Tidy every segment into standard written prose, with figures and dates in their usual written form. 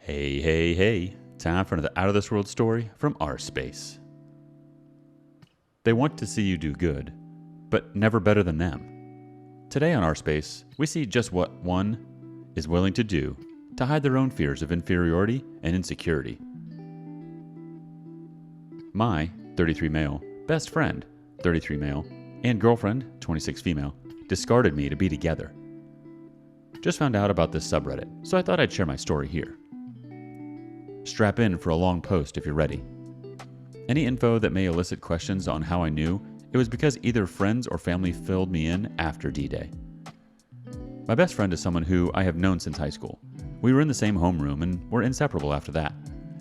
Hey, hey, hey. Time for another out of this world story from rSpace. They want to see you do good, but never better than them. Today on rSpace, we see just what one is willing to do to hide their own fears of inferiority and insecurity. My 33 male best friend, 33 male, and girlfriend, 26 female, discarded me to be together. Just found out about this subreddit, so I thought I'd share my story here. Strap in for a long post if you're ready. Any info that may elicit questions on how I knew, it was because either friends or family filled me in after D-Day. My best friend is someone who I have known since high school. We were in the same homeroom and were inseparable after that.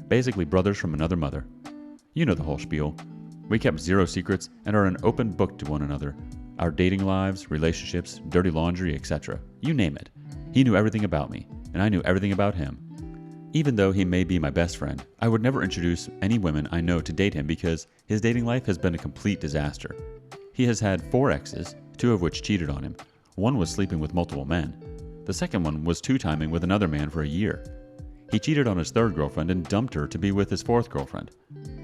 Basically brothers from another mother. You know the whole spiel. We kept zero secrets and are an open book to one another. Our dating lives, relationships, dirty laundry, etc. You name it. He knew everything about me, and I knew everything about him. Even though he may be my best friend, I would never introduce any women I know to date him because his dating life has been a complete disaster. He has had 4 exes, 2 of which cheated on him. 1 was sleeping with multiple men. The second one was 2-timing with another man for a year. He cheated on his 3rd girlfriend and dumped her to be with his 4th girlfriend.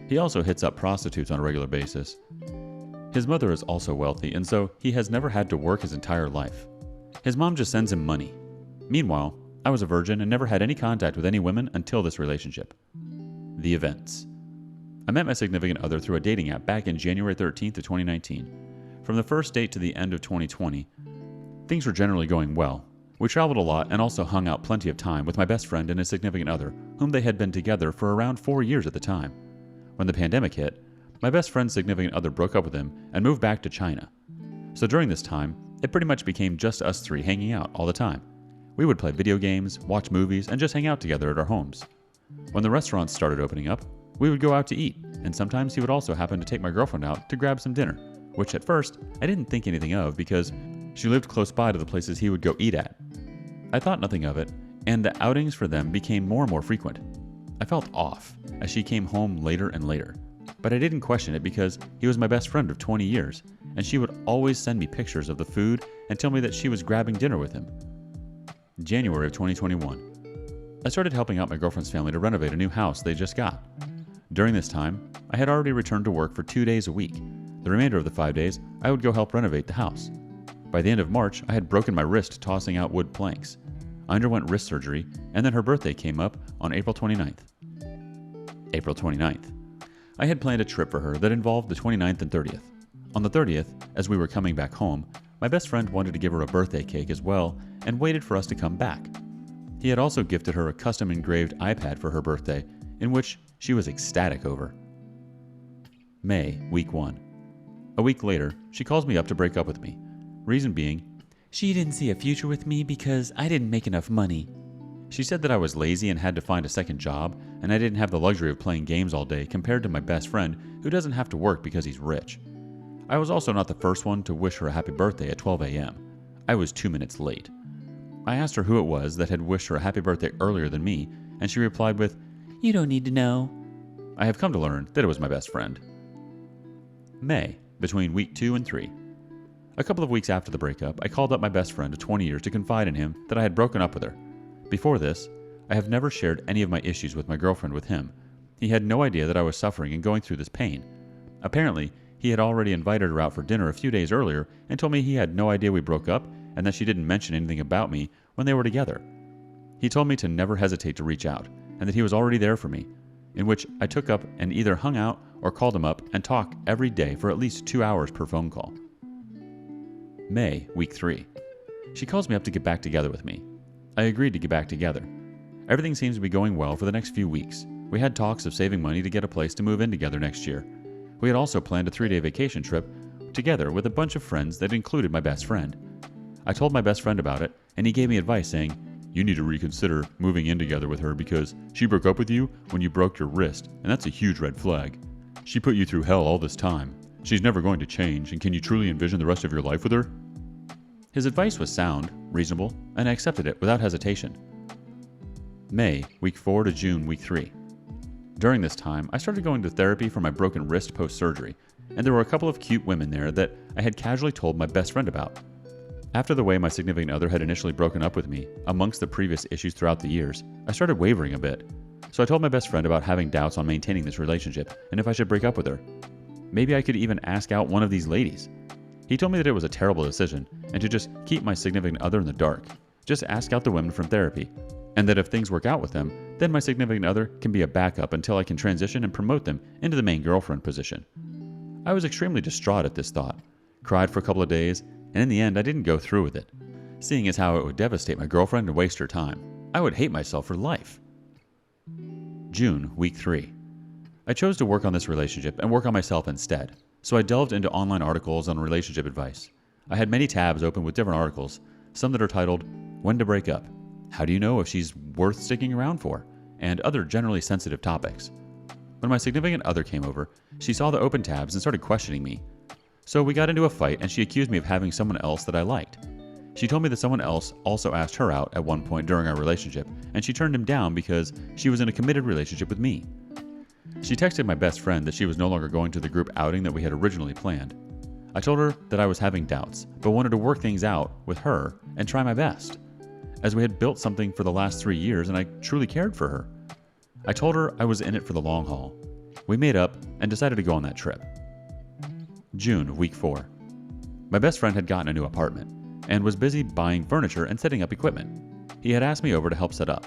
He also hits up prostitutes on a regular basis. His mother is also wealthy, and so he has never had to work his entire life. His mom just sends him money. Meanwhile, I was a virgin and never had any contact with any women until this relationship. The events. I met my significant other through a dating app back in January 13th of 2019. From the first date to the end of 2020, things were generally going well. We traveled a lot and also hung out plenty of time with my best friend and his significant other, whom they had been together for around 4 years at the time. When the pandemic hit, my best friend's significant other broke up with him and moved back to China. So during this time, it pretty much became just us 3 hanging out all the time. We would play video games, watch movies, and just hang out together at our homes. When the restaurants started opening up, we would go out to eat, and sometimes he would also happen to take my girlfriend out to grab some dinner, which at first I didn't think anything of because she lived close by to the places he would go eat at. I thought nothing of it, and the outings for them became more and more frequent. I felt off as she came home later and later, but I didn't question it because he was my best friend of 20 years, and she would always send me pictures of the food and tell me that she was grabbing dinner with him. January of 2021. I started helping out my girlfriend's family to renovate a new house they just got. During this time, I had already returned to work for 2 days a week. The remainder of the 5 days, I would go help renovate the house. By the end of March, I had broken my wrist tossing out wood planks. I underwent wrist surgery, and then her birthday came up on April 29th. April 29th. I had planned a trip for her that involved the 29th and 30th. On the 30th, as we were coming back home, my best friend wanted to give her a birthday cake as well and waited for us to come back. He had also gifted her a custom engraved iPad for her birthday, in which she was ecstatic over. May, week 1. A week later, she calls me up to break up with me. Reason being, she didn't see a future with me because I didn't make enough money. She said that I was lazy and had to find a second job, and I didn't have the luxury of playing games all day compared to my best friend who doesn't have to work because he's rich. I was also not the first one to wish her a happy birthday at 12 a.m. I was 2 minutes late. I asked her who it was that had wished her a happy birthday earlier than me, and she replied with, "You don't need to know." I have come to learn that it was my best friend. May, between week 2 and 3. A couple of weeks after the breakup, I called up my best friend of 20 years to confide in him that I had broken up with her. Before this, I have never shared any of my issues with my girlfriend with him. He had no idea that I was suffering and going through this pain. Apparently, he had already invited her out for dinner a few days earlier and told me he had no idea we broke up and that she didn't mention anything about me when they were together. He told me to never hesitate to reach out and that he was already there for me, in which I took up and either hung out or called him up and talked every day for at least 2 hours per phone call. May, week 3. She calls me up to get back together with me. I agreed to get back together. Everything seems to be going well for the next few weeks. We had talks of saving money to get a place to move in together next year. We had also planned a 3-day vacation trip together with a bunch of friends that included my best friend. I told my best friend about it, and he gave me advice saying, "You need to reconsider moving in together with her because she broke up with you when you broke your wrist, and that's a huge red flag. She put you through hell all this time. She's never going to change, and can you truly envision the rest of your life with her?" His advice was sound, reasonable, and I accepted it without hesitation. May, week 4 to June, week 3. During this time, I started going to therapy for my broken wrist post-surgery, and there were a couple of cute women there that I had casually told my best friend about. After the way my significant other had initially broken up with me, amongst the previous issues throughout the years, I started wavering a bit. So I told my best friend about having doubts on maintaining this relationship and if I should break up with her. Maybe I could even ask out one of these ladies. He told me that it was a terrible decision and to just keep my significant other in the dark. Just ask out the women from therapy. And that if things work out with them, then my significant other can be a backup until I can transition and promote them into the main girlfriend position. I was extremely distraught at this thought, cried for a couple of days, and in the end I didn't go through with it, seeing as how it would devastate my girlfriend and waste her time. I would hate myself for life. June, week 3. I chose to work on this relationship and work on myself instead, so I delved into online articles on relationship advice. I had many tabs open with different articles, some that are titled, When to Break Up, How do you know if she's worth sticking around for, and other generally sensitive topics. When my significant other came over, she saw the open tabs and started questioning me. So we got into a fight and she accused me of having someone else that I liked. She told me that someone else also asked her out at one point during our relationship, and she turned him down because she was in a committed relationship with me. She texted my best friend that she was no longer going to the group outing that we had originally planned. I told her that I was having doubts, but wanted to work things out with her and try my best, as we had built something for the last 3 years and I truly cared for her. I told her I was in it for the long haul. We made up and decided to go on that trip. June, week 4. My best friend had gotten a new apartment and was busy buying furniture and setting up equipment. He had asked me over to help set up.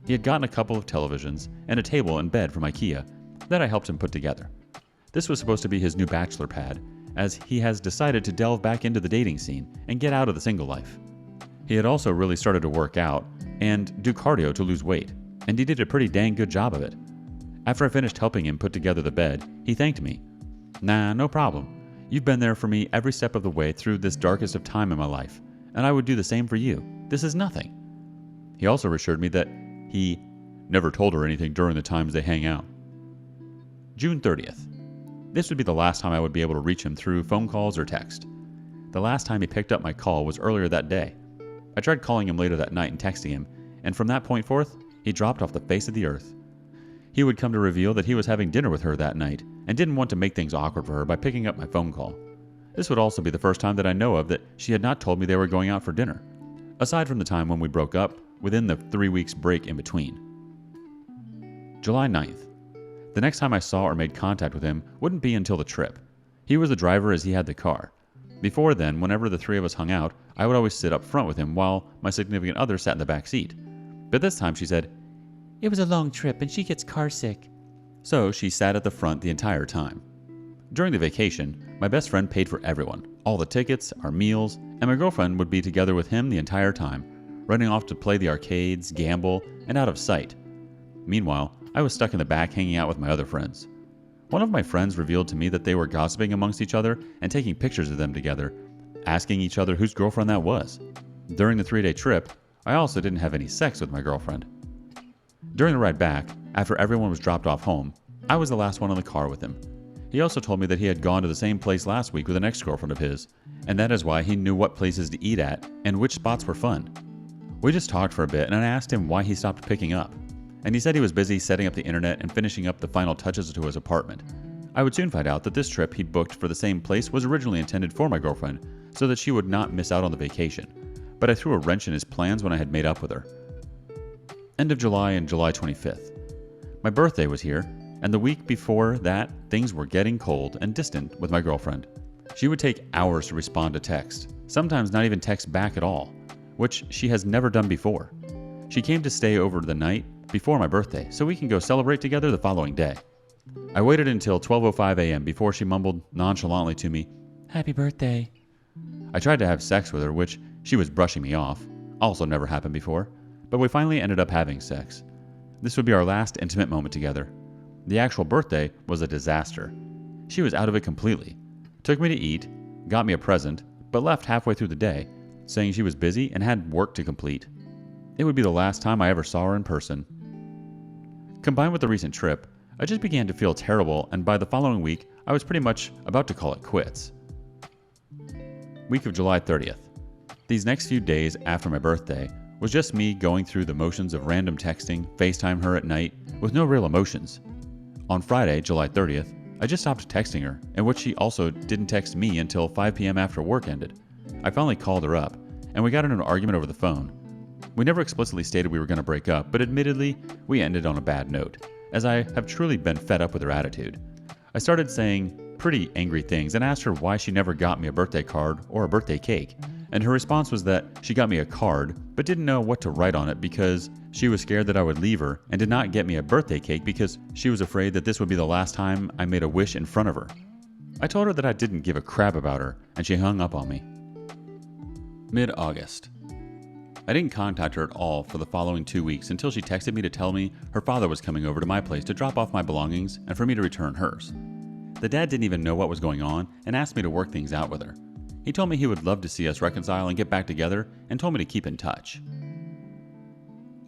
He had gotten a couple of televisions and a table and bed from IKEA that I helped him put together. This was supposed to be his new bachelor pad, as he has decided to delve back into the dating scene and get out of the single life. He had also really started to work out and do cardio to lose weight, and he did a pretty dang good job of it. After I finished helping him put together the bed, he thanked me. Nah, no problem. You've been there for me every step of the way through this darkest of time in my life, and I would do the same for you. This is nothing. He also assured me that he never told her anything during the times they hang out. June 30th. This would be the last time I would be able to reach him through phone calls or text. The last time he picked up my call was earlier that day. I tried calling him later that night and texting him, and from that point forth, he dropped off the face of the earth. He would come to reveal that he was having dinner with her that night and didn't want to make things awkward for her by picking up my phone call. This would also be the first time that I know of that she had not told me they were going out for dinner, aside from the time when we broke up within the 3 weeks break in between. July 9th. The next time I saw or made contact with him wouldn't be until the trip. He was the driver as he had the car. Before then, whenever the three of us hung out, I would always sit up front with him while my significant other sat in the back seat. But this time she said, "It was a long trip and she gets car sick." So she sat at the front the entire time. During the vacation, my best friend paid for everyone, all the tickets, our meals, and my girlfriend would be together with him the entire time, running off to play the arcades, gamble, and out of sight. Meanwhile, I was stuck in the back hanging out with my other friends. One of my friends revealed to me that they were gossiping amongst each other and taking pictures of them together, asking each other whose girlfriend that was. During the 3-day trip, I also didn't have any sex with my girlfriend. During the ride back, after everyone was dropped off home, I was the last one in the car with him. He also told me that he had gone to the same place last week with an ex-girlfriend of his, and that is why he knew what places to eat at and which spots were fun. We just talked for a bit and I asked him why he stopped picking up, and he said he was busy setting up the internet and finishing up the final touches to his apartment. I would soon find out that this trip he'd booked for the same place was originally intended for my girlfriend, so that she would not miss out on the vacation, but I threw a wrench in his plans when I had made up with her. End of July and July 25th. My birthday was here, and the week before that, things were getting cold and distant with my girlfriend. She would take hours to respond to text, sometimes not even text back at all, which she has never done before. She came to stay over the night before my birthday so we can go celebrate together the following day. I waited until 12:05 a.m. before she mumbled nonchalantly to me, "Happy birthday." I tried to have sex with her, which she was brushing me off, also never happened before, but we finally ended up having sex. This would be our last intimate moment together. The actual birthday was a disaster. She was out of it completely, took me to eat, got me a present, but left halfway through the day, saying she was busy and had work to complete. It would be the last time I ever saw her in person. Combined with the recent trip, I just began to feel terrible, and by the following week, I was pretty much about to call it quits. Week of July 30th. These next few days after my birthday was just me going through the motions of random texting, FaceTime her at night, with no real emotions. On Friday, July 30th, I just stopped texting her, in which she also didn't text me until 5 p.m. after work ended. I finally called her up, and we got in an argument over the phone. We never explicitly stated we were going to break up, but admittedly, we ended on a bad note, as I have truly been fed up with her attitude. I started saying pretty angry things and asked her why she never got me a birthday card or a birthday cake, and her response was that she got me a card but didn't know what to write on it because she was scared that I would leave her, and did not get me a birthday cake because she was afraid that this would be the last time I made a wish in front of her. I told her that I didn't give a crap about her, and she hung up on me. Mid-August. I didn't contact her at all for the following 2 weeks until she texted me to tell me her father was coming over to my place to drop off my belongings and for me to return hers. The dad didn't even know what was going on and asked me to work things out with her. He told me he would love to see us reconcile and get back together, and told me to keep in touch.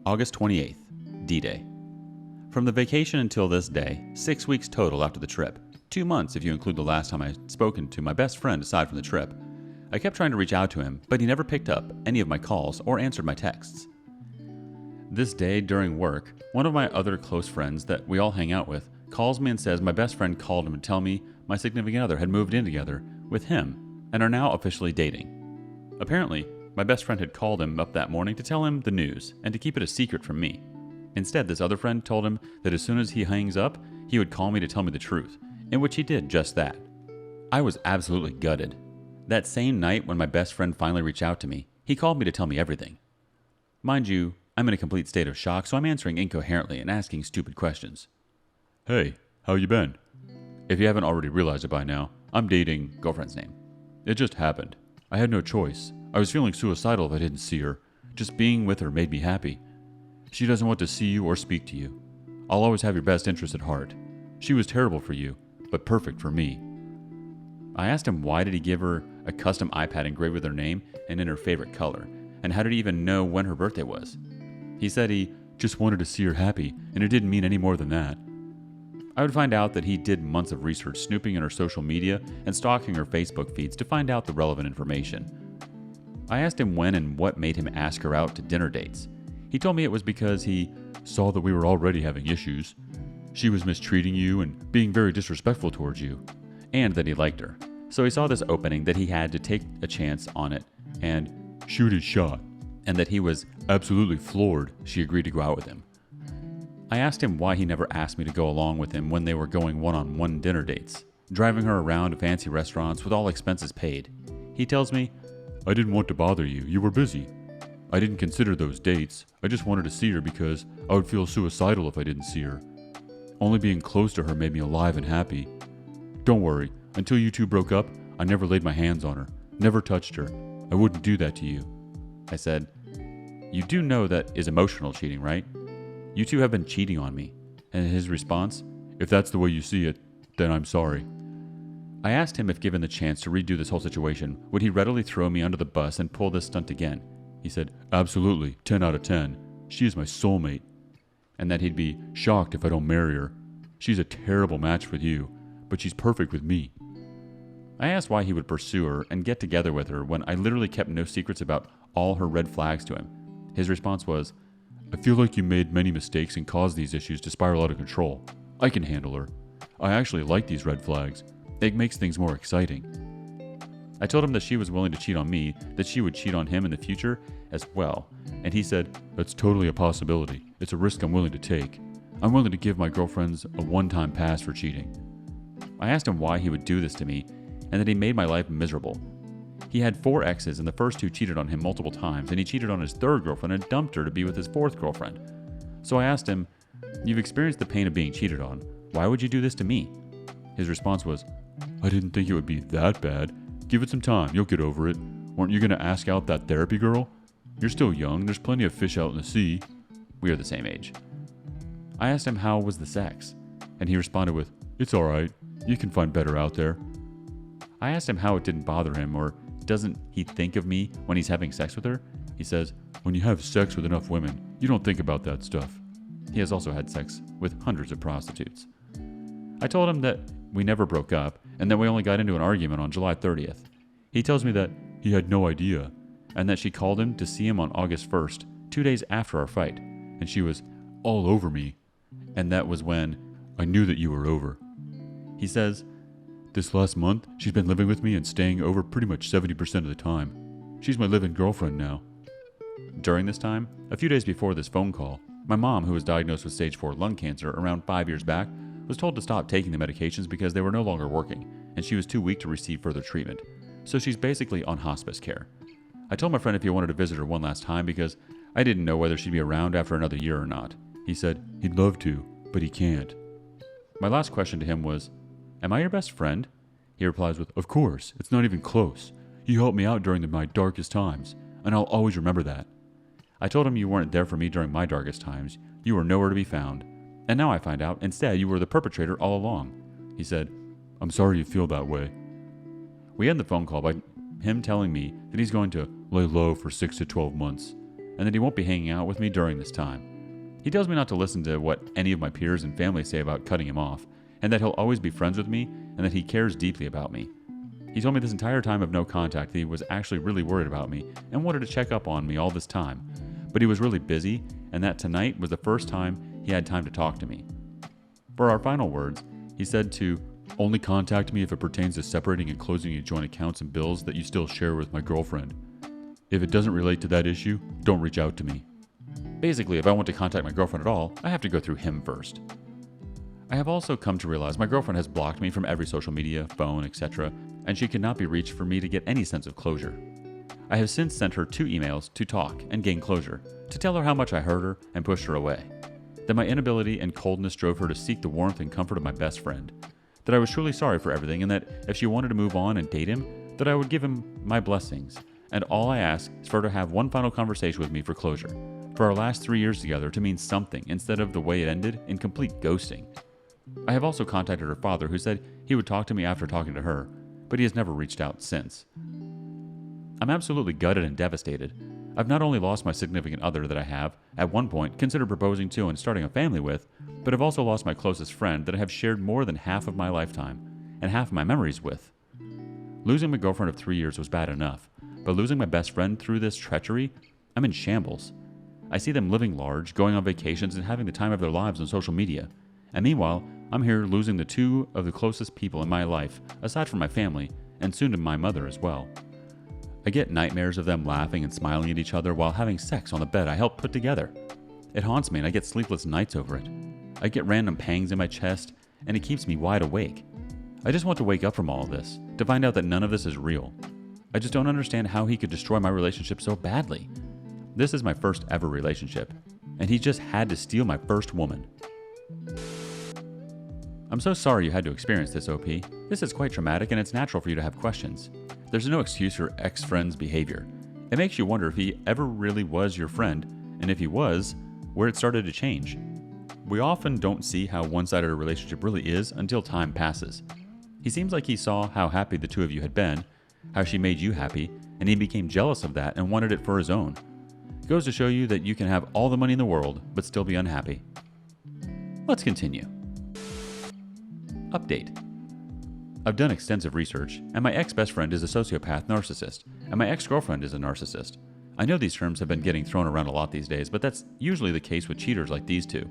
August 28th, D-Day. From the vacation until this day, 6 weeks total after the trip. 2 months if you include the last time I had spoken to my best friend aside from the trip. I kept trying to reach out to him, but he never picked up any of my calls or answered my texts. This day during work, one of my other close friends that we all hang out with calls me and says my best friend called him to tell me my significant other had moved in together with him and are now officially dating. Apparently, my best friend had called him up that morning to tell him the news and to keep it a secret from me. Instead, this other friend told him that as soon as he hangs up, he would call me to tell me the truth, in which he did just that. I was absolutely gutted. That same night when my best friend finally reached out to me, he called me to tell me everything. Mind you, I'm in a complete state of shock, so I'm answering incoherently and asking stupid questions. Hey, how you been? If you haven't already realized it by now, I'm dating girlfriend's name. It just happened. I had no choice. I was feeling suicidal if I didn't see her. Just being with her made me happy. She doesn't want to see you or speak to you. I'll always have your best interest at heart. She was terrible for you, but perfect for me. I asked him why did he give her a custom iPad engraved with her name and in her favorite color, and how did he even know when her birthday was? He said he just wanted to see her happy, and it didn't mean any more than that. I would find out that he did months of research snooping in her social media and stalking her Facebook feeds to find out the relevant information. I asked him when and what made him ask her out to dinner dates. He told me it was because he saw that we were already having issues. She was mistreating you and being very disrespectful towards you, and that he liked her. So he saw this opening that he had to take a chance on it and shoot his shot, and that he was absolutely floored she agreed to go out with him. I asked him why he never asked me to go along with him when they were going one-on-one dinner dates, driving her around to fancy restaurants with all expenses paid. He tells me, I didn't want to bother you, you were busy. I didn't consider those dates, I just wanted to see her because I would feel suicidal if I didn't see her. Only being close to her made me alive and happy. Don't worry, until you two broke up, I never laid my hands on her, never touched her. I wouldn't do that to you. I said, you do know that is emotional cheating, right? You two have been cheating on me. And his response, if that's the way you see it, then I'm sorry. I asked him if given the chance to redo this whole situation, would he readily throw me under the bus and pull this stunt again? He said, absolutely, 10 out of 10. She is my soulmate. And that he'd be shocked if I don't marry her. She's a terrible match for you, but she's perfect with me. I asked why he would pursue her and get together with her when I literally kept no secrets about all her red flags to him. His response was, I feel like you made many mistakes and caused these issues to spiral out of control. I can handle her. I actually like these red flags. It makes things more exciting. I told him that she was willing to cheat on me, that she would cheat on him in the future as well. And he said, that's totally a possibility. It's a risk I'm willing to take. I'm willing to give my girlfriends a one-time pass for cheating. I asked him why he would do this to me and that he made my life miserable. He had 4 exes and the first 2 cheated on him multiple times, and he cheated on his 3rd girlfriend and dumped her to be with his 4th girlfriend. So I asked him, you've experienced the pain of being cheated on. Why would you do this to me? His response was, I didn't think it would be that bad. Give it some time, you'll get over it. Weren't you going to ask out that therapy girl? You're still young, there's plenty of fish out in the sea. We are the same age. I asked him how was the sex, and he responded with, it's alright, you can find better out there. I asked him how it didn't bother him, or doesn't he think of me when he's having sex with her? He says, when you have sex with enough women, you don't think about that stuff. He has also had sex with hundreds of prostitutes. I told him that we never broke up, and that we only got into an argument on July 30th. He tells me that he had no idea, and that she called him to see him on August 1st, 2 days after our fight, and she was all over me, and that was when I knew that you were over. He says, this last month, she's been living with me and staying over pretty much 70% of the time. She's my live-in girlfriend now. During this time, a few days before this phone call, my mom, who was diagnosed with stage 4 lung cancer around 5 years back, was told to stop taking the medications because they were no longer working, and she was too weak to receive further treatment. So she's basically on hospice care. I told my friend if he wanted to visit her one last time because I didn't know whether she'd be around after another year or not. He said he'd love to, but he can't. My last question to him was, "Am I your best friend?" He replies with, "Of course, it's not even close. You helped me out during my darkest times, and I'll always remember that." I told him you weren't there for me during my darkest times. You were nowhere to be found. And now I find out, instead, you were the perpetrator all along. He said, "I'm sorry you feel that way." We end the phone call by him telling me that he's going to lay low for 6 to 12 months, and that he won't be hanging out with me during this time. He tells me not to listen to what any of my peers and family say about cutting him off, and that he'll always be friends with me, and that he cares deeply about me. He told me this entire time of no contact that he was actually really worried about me and wanted to check up on me all this time, but he was really busy, and that tonight was the first time he had time to talk to me. For our final words, he said to only contact me if it pertains to separating and closing your joint accounts and bills that you still share with my girlfriend. If it doesn't relate to that issue, don't reach out to me. Basically, if I want to contact my girlfriend at all, I have to go through him first. I have also come to realize my girlfriend has blocked me from every social media, phone, etc., and she cannot be reached for me to get any sense of closure. I have since sent her 2 emails to talk and gain closure, to tell her how much I hurt her and pushed her away. That my inability and coldness drove her to seek the warmth and comfort of my best friend. That I was truly sorry for everything, and that if she wanted to move on and date him, that I would give him my blessings. And all I ask is for her to have one final conversation with me for closure. For our last 3 years together to mean something instead of the way it ended in complete ghosting. I have also contacted her father, who said he would talk to me after talking to her, but he has never reached out since. I'm absolutely gutted and devastated. I've not only lost my significant other that I have, at one point, considered proposing to and starting a family with, but I've also lost my closest friend that I have shared more than half of my lifetime, and half of my memories with. Losing my girlfriend of 3 years was bad enough, but losing my best friend through this treachery, I'm in shambles. I see them living large, going on vacations, and having the time of their lives on social media. And meanwhile, I'm here losing the 2 of the closest people in my life, aside from my family, and soon to my mother as well. I get nightmares of them laughing and smiling at each other while having sex on the bed I helped put together. It haunts me and I get sleepless nights over it. I get random pangs in my chest, and it keeps me wide awake. I just want to wake up from all of this, to find out that none of this is real. I just don't understand how he could destroy my relationship so badly. This is my first ever relationship, and he just had to steal my first woman. I'm so sorry you had to experience this, OP. This is quite traumatic, and it's natural for you to have questions. There's no excuse for ex-friend's behavior. It makes you wonder if he ever really was your friend, and if he was, where it started to change. We often don't see how one-sided a relationship really is until time passes. He seems like he saw how happy the 2 of you had been, how she made you happy, and he became jealous of that and wanted it for his own. It goes to show you that you can have all the money in the world, but still be unhappy. Let's continue. Update. I've done extensive research, and my ex-best friend is a sociopath narcissist, and my ex-girlfriend is a narcissist. I know these terms have been getting thrown around a lot these days, but that's usually the case with cheaters like these 2.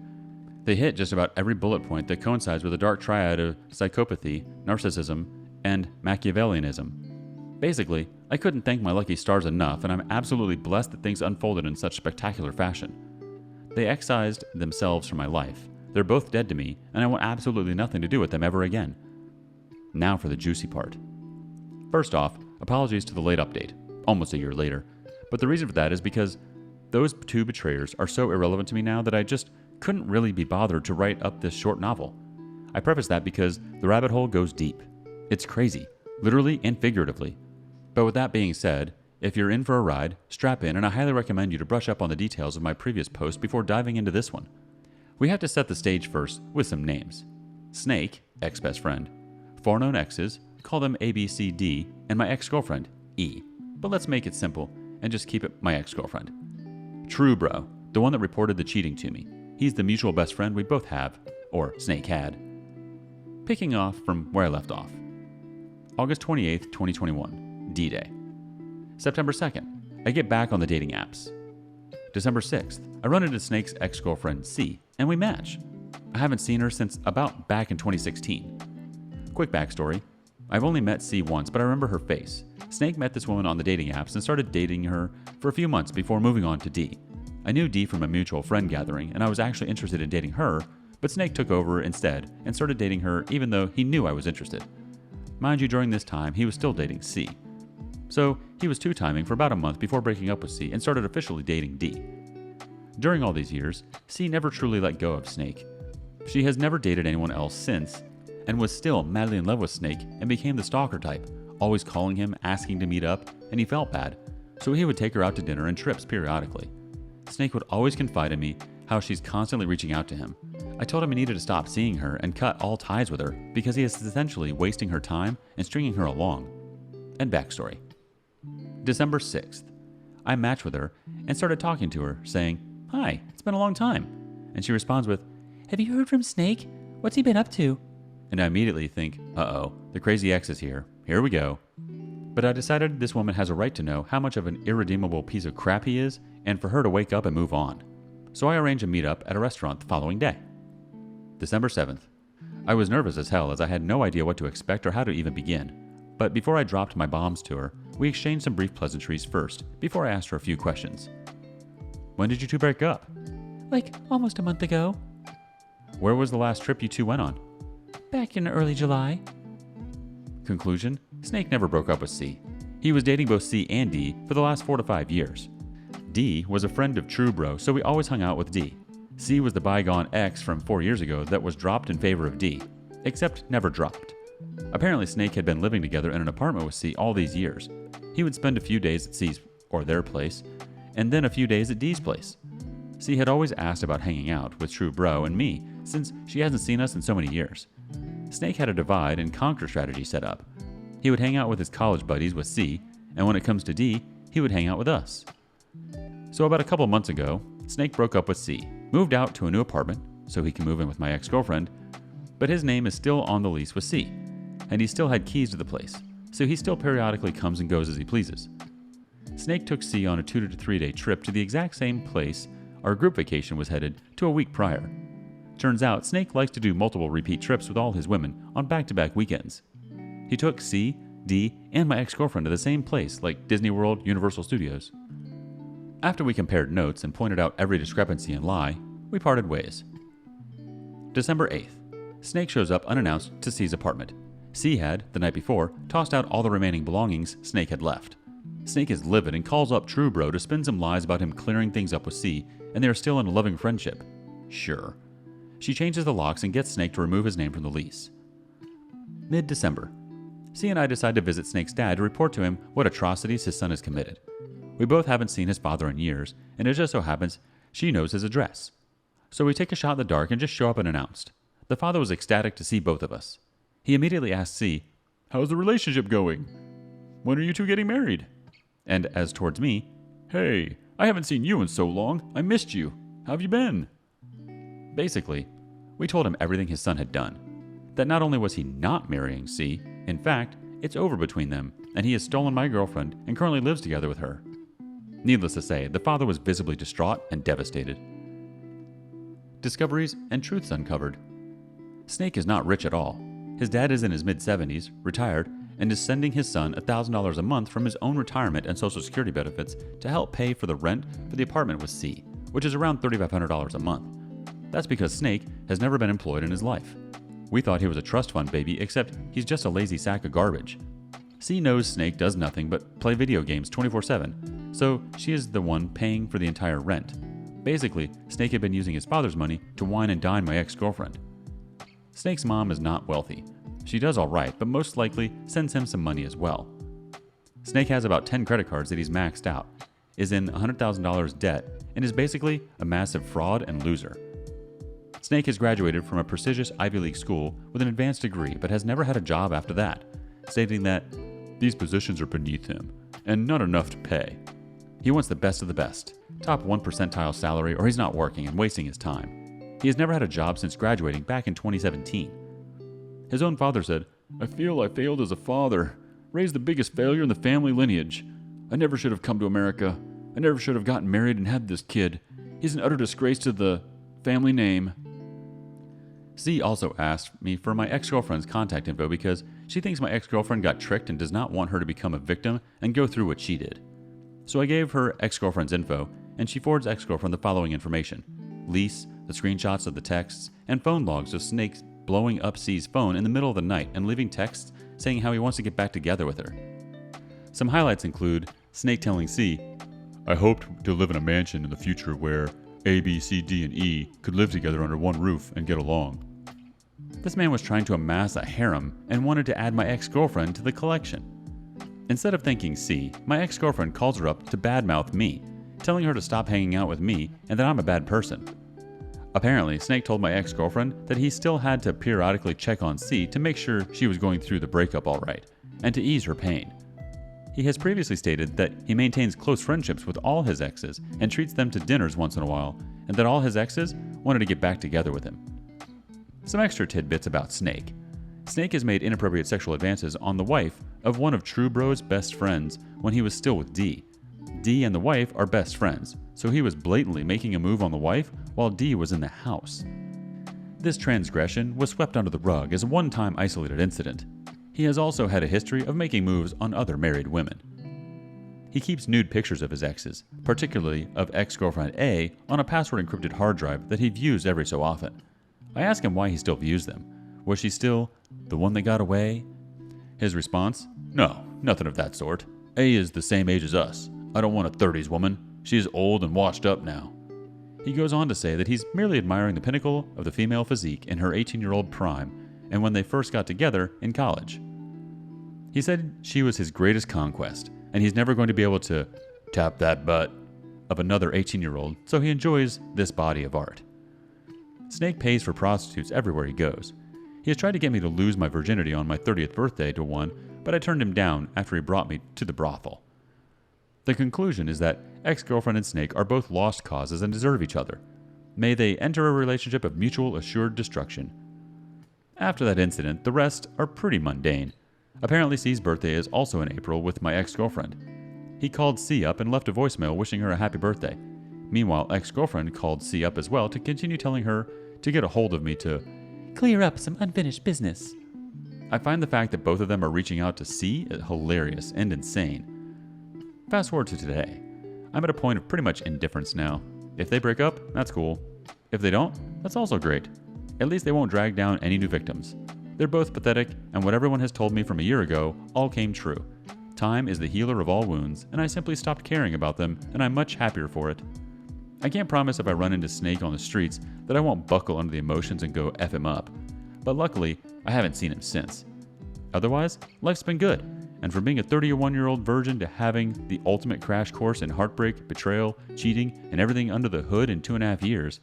They hit just about every bullet point that coincides with a dark triad of psychopathy, narcissism, and Machiavellianism. Basically, I couldn't thank my lucky stars enough, and I'm absolutely blessed that things unfolded in such spectacular fashion. They excised themselves from my life. They're both dead to me, and I want absolutely nothing to do with them ever again. Now for the juicy part. First off, apologies to the late update, almost a year later, but the reason for that is because those 2 betrayers are so irrelevant to me now that I just couldn't really be bothered to write up this short novel. I preface that because the rabbit hole goes deep. It's crazy, literally and figuratively. But with that being said, if you're in for a ride, strap in, and I highly recommend you to brush up on the details of my previous post before diving into this one. We have to set the stage first with some names. Snake, ex-best friend. 4 known exes, call them A, B, C, D, and my ex-girlfriend, E. But let's make it simple and just keep it my ex-girlfriend. True Bro, the one that reported the cheating to me. He's the mutual best friend we both have, or Snake had. Picking off from where I left off. August 28th, 2021, D-Day. September 2nd, I get back on the dating apps. December 6th, I run into Snake's ex-girlfriend, C, and we match. I haven't seen her since about back in 2016. Quick backstory. I've only met C once, but I remember her face. Snake met this woman on the dating apps and started dating her for a few months before moving on to D. I knew D from a mutual friend gathering, and I was actually interested in dating her, but Snake took over instead and started dating her even though he knew I was interested. Mind you, during this time, he was still dating C. So he was two-timing for about a month before breaking up with C and started officially dating D. During all these years, C never truly let go of Snake. She has never dated anyone else since, and was still madly in love with Snake and became the stalker type, always calling him, asking to meet up, and he felt bad, so he would take her out to dinner and trips periodically. Snake would always confide in me how she's constantly reaching out to him. I told him he needed to stop seeing her and cut all ties with her because he is essentially wasting her time and stringing her along. And backstory. December 6th. I matched with her and started talking to her, saying, "Hi, it's been a long time." And she responds with, "Have you heard from Snake? What's he been up to?" And I immediately think, uh-oh, the crazy ex is here. Here we go. But I decided this woman has a right to know how much of an irredeemable piece of crap he is, and for her to wake up and move on. So I arranged a meetup at a restaurant the following day. December 7th. I was nervous as hell as I had no idea what to expect or how to even begin. But before I dropped my bombs to her, we exchanged some brief pleasantries first, before I asked her a few questions. "When did you two break up?" Like almost a month ago. "Where was the last trip you two went on?" Back in early July. Conclusion: Snake never broke up with C. He was dating both C and D for the last 4 to 5 years. D was a friend of True Bro, so we always hung out with D. C was the bygone ex from 4 years ago that was dropped in favor of D, except never dropped. Apparently Snake had been living together in an apartment with C all these years. He would spend a few days at C's or their place, and then a few days at D's place. C had always asked about hanging out with True Bro and me, since she hasn't seen us in so many years. Snake had a divide and conquer strategy set up. He would hang out with his college buddies with C, and when it comes to D, he would hang out with us. So about a couple months ago, Snake broke up with C, moved out to a new apartment so he can move in with my ex-girlfriend, but his name is still on the lease with C, and he still had keys to the place, so he still periodically comes and goes as he pleases. Snake took C on a 2 to 3 day trip to the exact same place our group vacation was headed to a week prior. Turns out Snake likes to do multiple repeat trips with all his women on back-to-back weekends. He took C, D, and my ex-girlfriend to the same place like Disney World, Universal Studios. After we compared notes and pointed out every discrepancy and lie, we parted ways. December 8th. Snake shows up unannounced to C's apartment. C had, the night before, tossed out all the remaining belongings Snake had left. Snake is livid and calls up True Bro to spin some lies about him clearing things up with C, and they are still in a loving friendship. Sure. She changes the locks and gets Snake to remove his name from the lease. Mid-December. C and I decide to visit Snake's dad to report to him what atrocities his son has committed. We both haven't seen his father in years, and it just so happens she knows his address. So we take a shot in the dark and just show up unannounced. The father was ecstatic to see both of us. He immediately asked C, "How's the relationship going? When are you two getting married?" And as towards me, "Hey, I haven't seen you in so long. I missed you. How have you been?" Basically, we told him everything his son had done. That not only was he not marrying C, in fact, it's over between them, and he has stolen my girlfriend and currently lives together with her. Needless to say, the father was visibly distraught and devastated. Discoveries and truths uncovered. Snake is not rich at all. His dad is in his mid-70s, retired, and is sending his son $1,000 a month from his own retirement and Social Security benefits to help pay for the rent for the apartment with C, which is around $3,500 a month. That's because Snake has never been employed in his life. We thought he was a trust fund baby, except he's just a lazy sack of garbage. C knows Snake does nothing but play video games 24/7, so she is the one paying for the entire rent. Basically, Snake had been using his father's money to wine and dine my ex-girlfriend. Snake's mom is not wealthy. She does all right, but most likely sends him some money as well. Snake has about 10 credit cards that he's maxed out, is in $100,000 debt, and is basically a massive fraud and loser. Snake has graduated from a prestigious Ivy League school with an advanced degree, but has never had a job after that, stating that these positions are beneath him, and not enough to pay. He wants the best of the best, top 1 percentile salary, or he's not working and wasting his time. He has never had a job since graduating back in 2017. His own father said, "I feel I failed as a father, raised the biggest failure in the family lineage. I never should have come to America. I never should have gotten married and had this kid. He's an utter disgrace to the family name." C also asked me for my ex-girlfriend's contact info because she thinks my ex-girlfriend got tricked and does not want her to become a victim and go through what she did. So I gave her ex-girlfriend's info, and she forwards ex-girlfriend the following information: lease, the screenshots of the texts, and phone logs of Snake blowing up C's phone in the middle of the night and leaving texts saying how he wants to get back together with her. Some highlights include Snake telling C, "I hoped to live in a mansion in the future where A, B, C, D, and E could live together under one roof and get along." This man was trying to amass a harem and wanted to add my ex-girlfriend to the collection. Instead of thanking C, my ex-girlfriend calls her up to badmouth me, telling her to stop hanging out with me and that I'm a bad person. Apparently, Snake told my ex-girlfriend that he still had to periodically check on C to make sure she was going through the breakup all right, and to ease her pain. He has previously stated that he maintains close friendships with all his exes and treats them to dinners once in a while, and that all his exes wanted to get back together with him. Some extra tidbits about Snake. Snake has made inappropriate sexual advances on the wife of one of True Bro's best friends when he was still with D. D and the wife are best friends, so he was blatantly making a move on the wife while D was in the house. This transgression was swept under the rug as a one-time isolated incident. He has also had a history of making moves on other married women. He keeps nude pictures of his exes, particularly of ex-girlfriend A, on a password-encrypted hard drive that he views every so often. I ask him why he still views them. Was she still the one that got away? His response: "No, nothing of that sort. A is the same age as us. I don't want a 30s woman. She is old and washed up now." He goes on to say that he's merely admiring the pinnacle of the female physique in her 18-year-old prime and when they first got together in college. He said she was his greatest conquest, and he's never going to be able to tap that butt of another 18-year-old, so he enjoys this body of art. Snake pays for prostitutes everywhere he goes. He has tried to get me to lose my virginity on my 30th birthday to one, but I turned him down after he brought me to the brothel. The conclusion is that ex-girlfriend and Snake are both lost causes and deserve each other. May they enter a relationship of mutual assured destruction. After that incident, the rest are pretty mundane. Apparently C's birthday is also in April with my ex-girlfriend. He called C up and left a voicemail wishing her a happy birthday. Meanwhile, ex-girlfriend called C up as well to continue telling her to get a hold of me to Clear up some unfinished business. I find the fact that both of them are reaching out to C hilarious and insane. Fast forward to today. I'm at a point of pretty much indifference now. If they break up, that's cool. If they don't, that's also great. At least they won't drag down any new victims. They're both pathetic, and what everyone has told me from a year ago all came true. Time is the healer of all wounds, and I simply stopped caring about them, and I'm much happier for it. I can't promise if I run into Snake on the streets that I won't buckle under the emotions and go F him up. But luckily, I haven't seen him since. Otherwise, life's been good, and from being a 31-year-old virgin to having the ultimate crash course in heartbreak, betrayal, cheating, and everything under the hood in 2.5 years,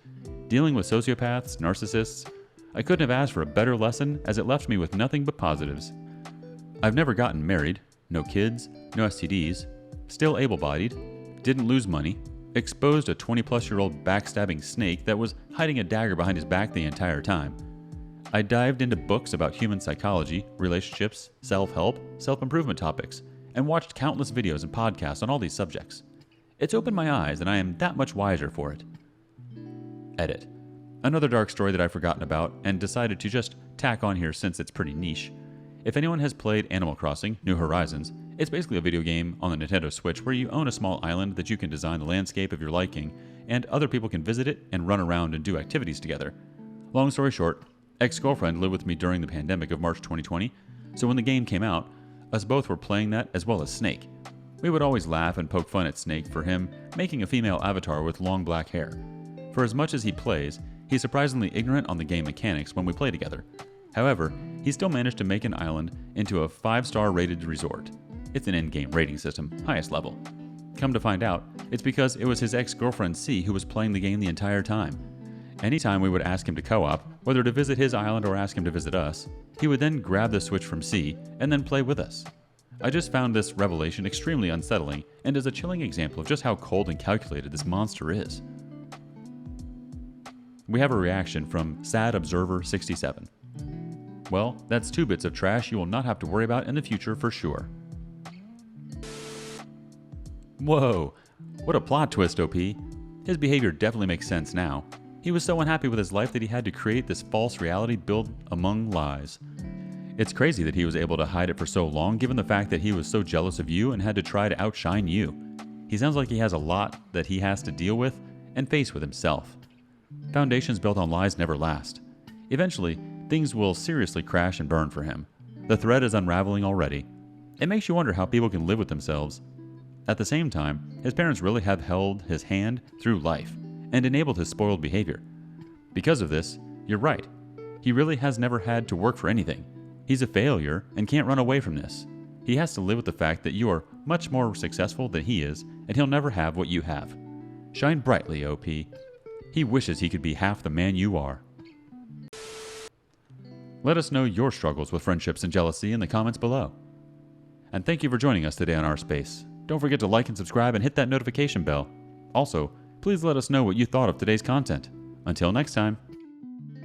dealing with sociopaths, narcissists, I couldn't have asked for a better lesson as it left me with nothing but positives. I've never gotten married, no kids, no STDs, still able-bodied, didn't lose money, exposed a 20-plus-year-old backstabbing Snake that was hiding a dagger behind his back the entire time. I dived into books about human psychology, relationships, self-help, self-improvement topics, and watched countless videos and podcasts on all these subjects. It's opened my eyes, and I am that much wiser for it. Edit. Another dark story that I've forgotten about and decided to just tack on here since it's pretty niche. If anyone has played Animal Crossing: New Horizons, it's basically a video game on the Nintendo Switch where you own a small island that you can design the landscape of your liking, and other people can visit it and run around and do activities together. Long story short, ex-girlfriend lived with me during the pandemic of March 2020, so when the game came out, us both were playing that as well as Snake. We would always laugh and poke fun at Snake for him making a female avatar with long black hair. For as much as he plays, he's surprisingly ignorant on the game mechanics when we play together. However, he still managed to make an island into a 5-star rated resort. It's an in-game rating system, highest level. Come to find out, it's because it was his ex-girlfriend C who was playing the game the entire time. Anytime we would ask him to co-op, whether to visit his island or ask him to visit us, he would then grab the Switch from C and then play with us. I just found this revelation extremely unsettling and is a chilling example of just how cold and calculated this monster is. We have a reaction from Sad Observer 67. Well, that's 2 bits of trash you will not have to worry about in the future for sure. Whoa, what a plot twist, OP. His behavior definitely makes sense now. He was so unhappy with his life that he had to create this false reality built among lies. It's crazy that he was able to hide it for so long, given the fact that he was so jealous of you and had to try to outshine you. He sounds like he has a lot that he has to deal with and face with himself. Foundations built on lies never last. Eventually, things will seriously crash and burn for him. The thread is unraveling already. It makes you wonder how people can live with themselves. At the same time, his parents really have held his hand through life and enabled his spoiled behavior. Because of this, you're right. He really has never had to work for anything. He's a failure and can't run away from this. He has to live with the fact that you are much more successful than he is, and he'll never have what you have. Shine brightly, OP. He wishes he could be half the man you are. Let us know your struggles with friendships and jealousy in the comments below. And thank you for joining us today on rSpace. Don't forget to like and subscribe and hit that notification bell. Also, please let us know what you thought of today's content. Until next time.